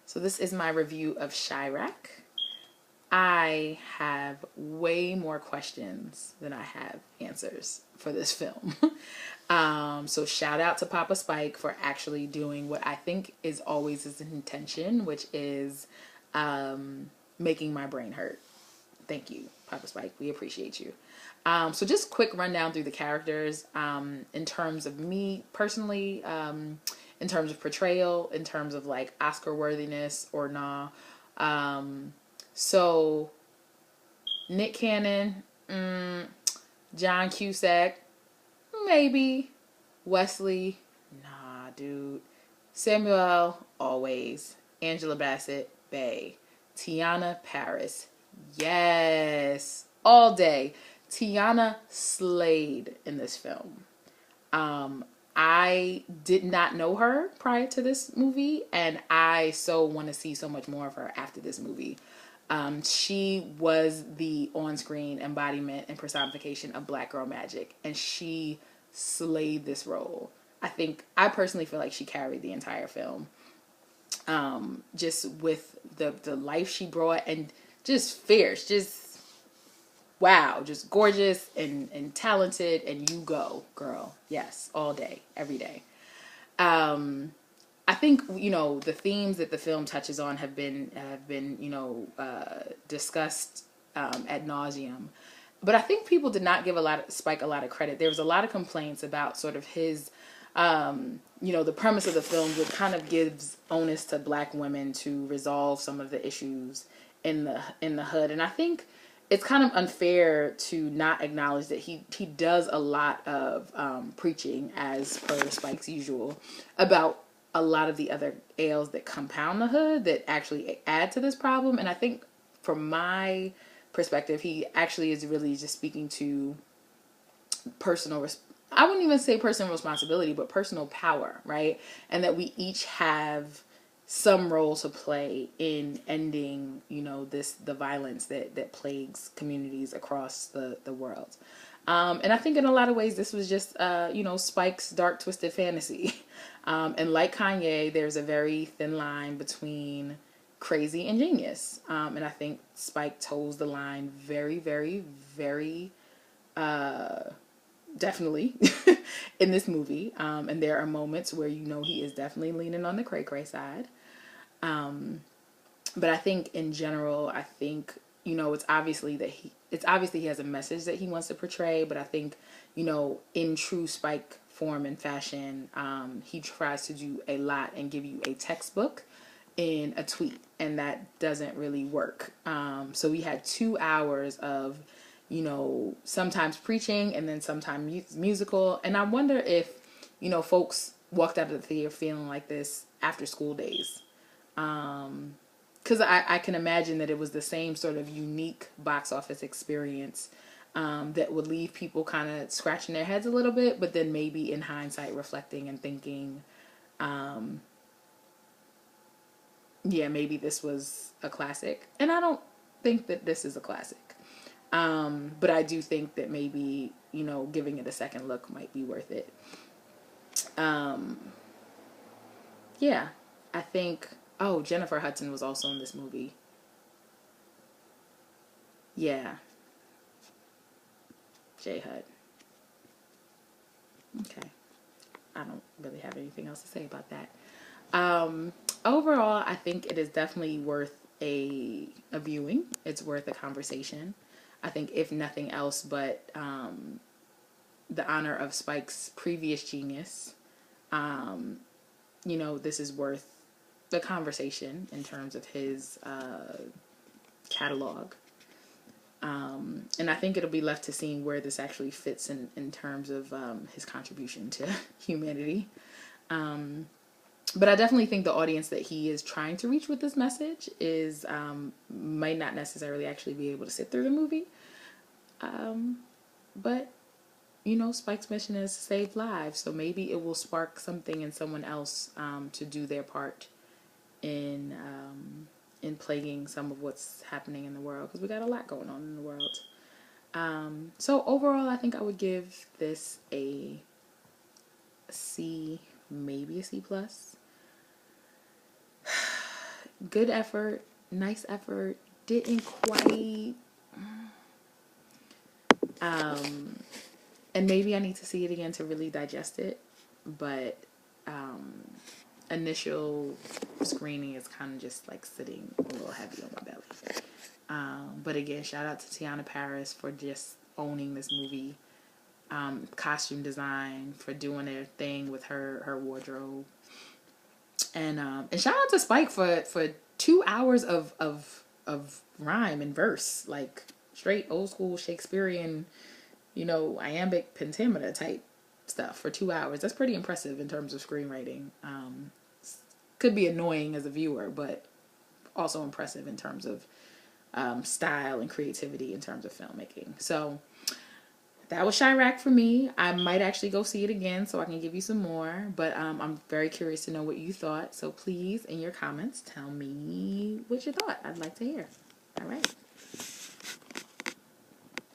So this is my review of Chi-raq. I have way more questions than I have answers for this film. So shout out to Papa Spike for actually doing what I think is always his intention, which is making my brain hurt. Thank you, Papa Spike. We appreciate you. So just quick rundown through the characters in terms of me personally, in terms of portrayal, in terms of like Oscar worthiness or nah. So Nick Cannon, John Cusack, maybe. Wesley, nah, dude. Samuel, always. Angela Bassett, bae. Tiana Paris, yes, all day. Tiana slayed in this film. I did not know her prior to this movie, and I so want to see so much more of her after this movie. She was the on-screen embodiment and personification of Black girl magic, and she slayed this role. I personally feel like she carried the entire film. Just with the life she brought, and just fierce, just wow, just gorgeous and talented, and you go, girl. Yes, all day, every day. I think, you know, the themes that the film touches on have been you know, discussed ad nauseum. But I think people did not give Spike a lot of credit. There was a lot of complaints about sort of his, you know, the premise of the film, which kind of gives onus to Black women to resolve some of the issues in the hood. And I think it's kind of unfair to not acknowledge that he does a lot of preaching, as per Spike's usual, about a lot of the other ails that compound the hood that actually add to this problem. And I think from my perspective, he actually is really just speaking to personal, I wouldn't even say personal responsibility, but personal power, right? And that we each have some role to play in ending, you know, the violence that plagues communities across the world. And I think in a lot of ways, this was just, you know, Spike's dark, twisted fantasy. And like Kanye, there's a very thin line between crazy and genius. And I think Spike toes the line very, very, very definitely in this movie. And there are moments where, you know, he is definitely leaning on the cray-cray side. But I think in general, I think, you know, it's obviously he has a message that he wants to portray, but I think, you know, in true Spike form and fashion, he tries to do a lot and give you a textbook in a tweet, and that doesn't really work. So we had 2 hours of, you know, sometimes preaching and then sometimes musical, and I wonder if, you know, folks walked out of the theater feeling like this after school days. Because I can imagine that it was the same sort of unique box office experience that would leave people kind of scratching their heads a little bit, but then maybe in hindsight reflecting and thinking, yeah, maybe this was a classic. And I don't think that this is a classic. But I do think that maybe, you know, giving it a second look might be worth it. Yeah, I think... Oh, Jennifer Hudson was also in this movie. Yeah. J-Hud. Okay. I don't really have anything else to say about that. Overall, I think it is definitely worth a viewing. It's worth a conversation. I think if nothing else but the honor of Spike's previous genius, you know, this is worth the conversation in terms of his catalog. And I think it'll be left to seeing where this actually fits in terms of his contribution to humanity. But I definitely think the audience that he is trying to reach with this message is might not necessarily actually be able to sit through the movie. But, you know, Spike's mission is to save lives, so maybe it will spark something in someone else to do their part in plaguing some of what's happening in the world, because we got a lot going on in the world. So overall, I think I would give this a C, maybe a C plus. good effort, nice effort. Didn't quite. And maybe I need to see it again to really digest it. But initial screening is kind of just like sitting a little heavy on my belly. But again, shout out to Tiana Paris for just owning this movie. Costume design, for doing their thing with her wardrobe. And shout out to Spike for 2 hours of rhyme and verse, like straight old school Shakespearean, iambic pentameter type stuff for 2 hours. That's pretty impressive in terms of screenwriting. Could be annoying as a viewer, but also impressive in terms of style and creativity in terms of filmmaking. So that was Chi-raq for me. I might actually go see it again so I can give you some more. But I'm very curious to know what you thought. So please, in your comments, tell me what you thought. I'd like to hear. All right.